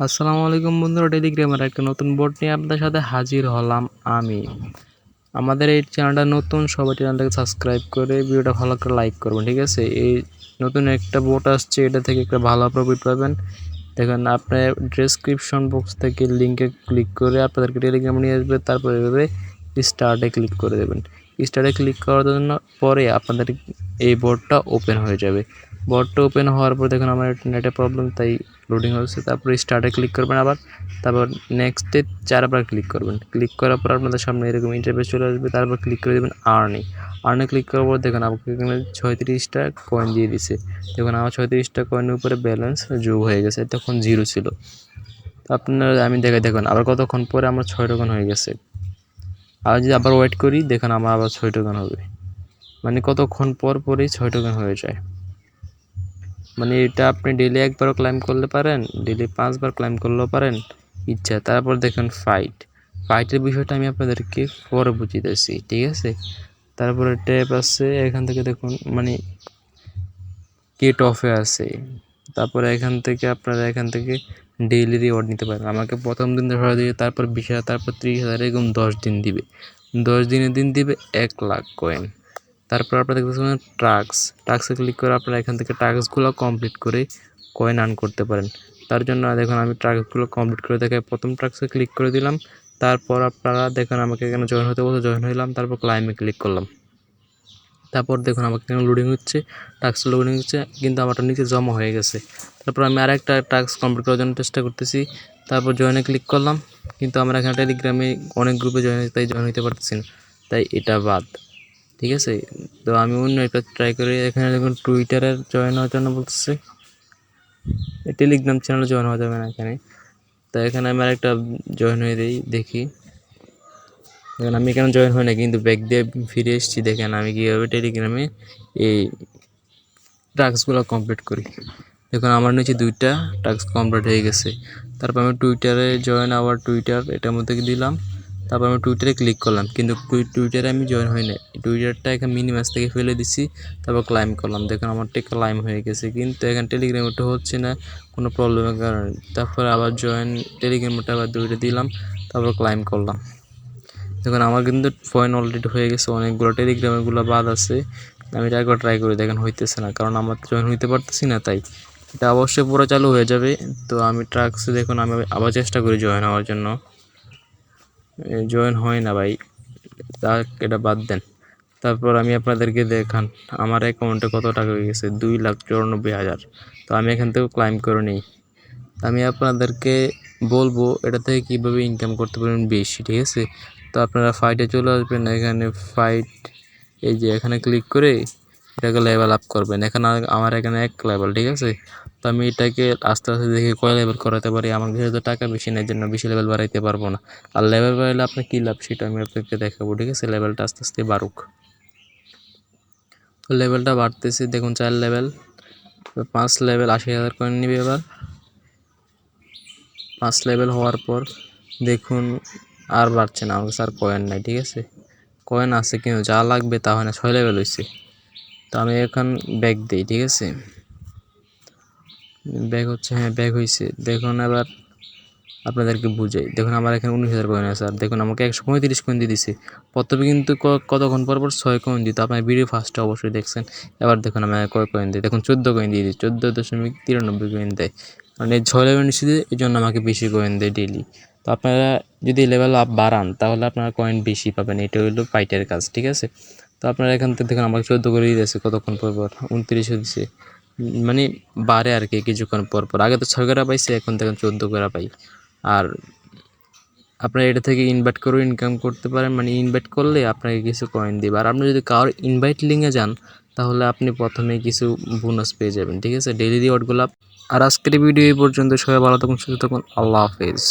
আসসালামু আলাইকুম বন্ধুরা, টেলিগ্রামের একটা নতুন বোর্ড নিয়ে আপনাদের সাথে হাজির হলাম আমি। আমাদের এই চ্যানেলটা নতুন, সবাই চ্যানেলটাকে সাবস্ক্রাইব করে ভিডিওটা ভালো করে লাইক করবেন, ঠিক আছে? এই নতুন একটা বোর্ড আসছে, এটা থেকে একটা ভালো প্রফিট পাবেন। দেখেন, আপনার ডেসক্রিপশন বক্স থেকে লিঙ্কে ক্লিক করে আপনাদেরকে টেলিগ্রামে নিয়ে আসবে, তারপরে এভাবে স্টার্টে ক্লিক করে দেবেন। স্টার্টে ক্লিক করার জন্য পরে আপনাদের এই বোর্ডটা ওপেন হয়ে যাবে। বোর্ডটা ওপেন হওয়ার পর দেখুন আমার নেটে প্রবলেম, তাই লোডিং হচ্ছে। তারপরে স্টার্টে ক্লিক করবেন আবার, তারপর নেক্সটে 4বার ক্লিক করবেন। ক্লিক করার পর আপনাদের সামনে এরকম ইন্টারফেস চলে আসবে। তারপর ক্লিক করে দেবেন আর্নে ক্লিক করার পর দেখুন আমাকে এখানে 36টা কয়েন দিয়ে দিছে। দেখুন আমার 36টা কয়েনের উপরে ব্যালেন্স যোগ হয়ে গেছে, তখন 0 ছিল। আপনার আমি দেখুন আবার কতক্ষণ পরে আমার 6 টোকেন হয়ে গেছে। আবার যদি আবার ওয়েট করি, দেখুন আমার আবার 6 টোকেন হবে। মানে কতক্ষণ পর পরেই 6 টোকেন হয়ে যায়। মানে এটা আপনি ডেলি একবারও ক্লাইম করলে পারেন, ডেলি 5বার ক্লাইম করলেও পারেন ইচ্ছা। তারপর দেখুন ফাইটের বিষয়টা আমি আপনাদেরকে পরে বুঝিয়েছি, ঠিক আছে? তারপরে ট্যাপ আছে, এখান থেকে দেখুন মানে কেট অফে আছে। তারপরে এখান থেকে আপনারা ডেইলি রিওয়ার্ড নিতে পারেন। আমাকে প্রথম দিন 10,000 দিয়ে, তারপর 20,000, তারপর 30,000, এরকম 10 দিন দিবে। 10 দিনের দিন দিবে 1 লাখ কয়েন। তারপর আপনারা দেখতেছেন টাস্কে ক্লিক করে আপনারা এখান থেকে টাস্কগুলো কমপ্লিট করে কয়েন আর্ন করতে পারেন। তার জন্য দেখুন আমি টাস্কগুলো কমপ্লিট করে দেখে প্রথম টাস্কে ক্লিক করে দিলাম। তারপর আপনারা দেখুন আমাকে এখানে জয়েন হতে বলতে জয়েন হইলাম, তারপর ক্লাইমে ক্লিক করলাম। তারপর দেখুন আমাকে এখানে লোডিং হচ্ছে, টাস্ক লোডিং হচ্ছে, কিন্তু আমারটা নিচে জমা হয়ে গেছে। তারপর আমি আরেকটা টাস্ক কমপ্লিট করার জন্য চেষ্টা করতেছি। তারপর জয়েনে ক্লিক করলাম, কিন্তু আমরা এখানে টেলিগ্রামে অনেক গ্রুপে তাই জয়েন হতে পারতেছি না, তাই এটা বাদ, ঠিক আছে? তো আমি অন্য একটা ট্রাই করি। এখানে দেখুন টুইটারের জয়েন হওয়ার জন্য বলতেছে, টেলিগ্রাম চ্যানেলে জয়েন হওয়া যাবে না এখানে। তো এখানে আমি আরেকটা জয়েন হয়ে দিই, দেখি। দেখেন আমি এখানে জয়েন হই না, কিন্তু ব্যাক দিয়ে ফিরে এসেছি। দেখেন আমি কীভাবে টেলিগ্রামে এই টাস্কগুলো কমপ্লিট করি। দেখুন আমার নিচে 2টা টাস্ক কমপ্লিট হয়ে গেছে। তারপর আমি টুইটারে জয়েন, আবার টুইটার এটার মধ্যে দিলাম। তারপর আমি টুইটারে ক্লিক করলাম, কিন্তু টুইটারে আমি জয়েন হই না। টুইটারটা এখানে মিনিমাস থেকে ফেলে দিছি। তারপর ক্লাইম করলাম, দেখুন আমারটা ক্লাইম হয়ে গেছে, কিন্তু এখানে টেলিগ্রামটা হচ্ছে না কোনো প্রবলেমের কারণে। তারপর আবার জয়েন টেলিগ্রামটা আবার 2টা দিলাম, তারপর ক্লাইম করলাম। দেখুন আমার কিন্তু পয়েন্ট অলরেডি হয়ে গেছে, অনেকগুলো টেলিগ্রামেরগুলো বাদ আছে। আমি এটা একবার ট্রাই করে দেখেন, হইতেছে না, কারণ আমার জয়েন হইতে পারতেছি না। তাই এটা অবশ্যই পুরো চালু হয়ে যাবে। তো আমি ট্রাক্সে দেখুন আমি আবার চেষ্টা করি জয়েন হওয়ার জন্য, জয়েন হয় না ভাই। তা এটা বাদ দেন। তারপর আমি আপনাদেরকে দেখান আমার অ্যাকাউন্টে কত টাকা হয়ে গেছে, 2,94,000। তো আমি এখান থেকে ক্লাইম করে নিই। আমি আপনাদেরকে বলবো এটা থেকে কীভাবে ইনকাম করতে পারেন বেশি, ঠিক আছে? তো আপনারা ফাইটে চলে আসবেন, এখানে ফাইট, এই যে এখানে ক্লিক করে এটাকে লেভেল আপ করবেন। এখানে আমার এখানে 1 লেভেল, ঠিক আছে? তো আমি এটাকে আস্তে আস্তে দেখে কয় লেভেল করাতে পারি। আমার কাছে তো টাকা বেশি নেই, জন্য বেশি লেভেল বাড়াইতে পারবো না। আর লেভেল বাড়াইলে আপনার কী লাভ সেটা আমি আপনাকে দেখাবো, ঠিক আছে? লেভেলটা আস্তে আস্তে বাড়ুক। তো লেভেলটা বাড়তেছে, দেখুন 4 লেভেল, 5 লেভেল 80,000 কয়েন নিবে। এবার 5 লেভেল হওয়ার পর দেখুন আর বাড়ছে না, আমার কাছে আর কয়েন নাই, ঠিক আছে? কয়েন আছে কিন্তু যা লাগবে তা হয় না। 6 লেভেল হয়েছে। তো আমি এখন ব্যাক দিই, ঠিক আছে? ব্যাক হচ্ছে, হ্যাঁ ব্যাক হয়েছে। দেখুন এবার আপনাদেরকে বুঝাই, দেখুন আমার এখানে 19,000 কয়েন আছে। আর দেখুন আমাকে 135 কয়েন দিয়ে দিছে। প্রথমে কিন্তু কতক্ষণ পর 6 কয়েন দিত। আপনার ভিডিও ফার্স্টে অবশ্যই দেখছেন। এবার দেখুন আমার কয় কয়েন দেয়, দেখুন 14 কয়েন দিয়ে দিই, 14.93 কয়েন দেয়। মানে 6 লেভেল নিচে দিয়ে, এই জন্য আমাকে বেশি কয়েন দেয় ডেইলি। তো আপনারা যদি লেভেল আপ বাড়ান তাহলে আপনারা কয়েন বেশি পাবেন, এটা হলো ফাইটের কাজ, ঠিক আছে? তো আপনারা এখান থেকে দেখুন আমাকে 14 করে দিয়েছে, কতক্ষণ পর 29 দিচ্ছে। মানে বাড়ে আর কি কিছুক্ষণ পর পর। আগে তো 6 করে পাইছে, এখন দেখুন 14 করে পাই। আর আপনারা এটা থেকে ইনভাইট করেও ইনকাম করতে পারেন, মানে ইনভাইট করলে আপনাকে কিছু কয়েন দিবে। আর আপনি যদি কারোর ইনভাইট লিঙ্কে যান তাহলে আপনি প্রথমেই কিছু বোনাস পেয়ে যাবেন, ঠিক আছে? ডেইলি রিওয়ার্ডগুলো। আর আজকের ভিডিও এই পর্যন্ত। সবাই ভালো থাকুন, সুস্থ থাকুন, আল্লাহ হাফেজ।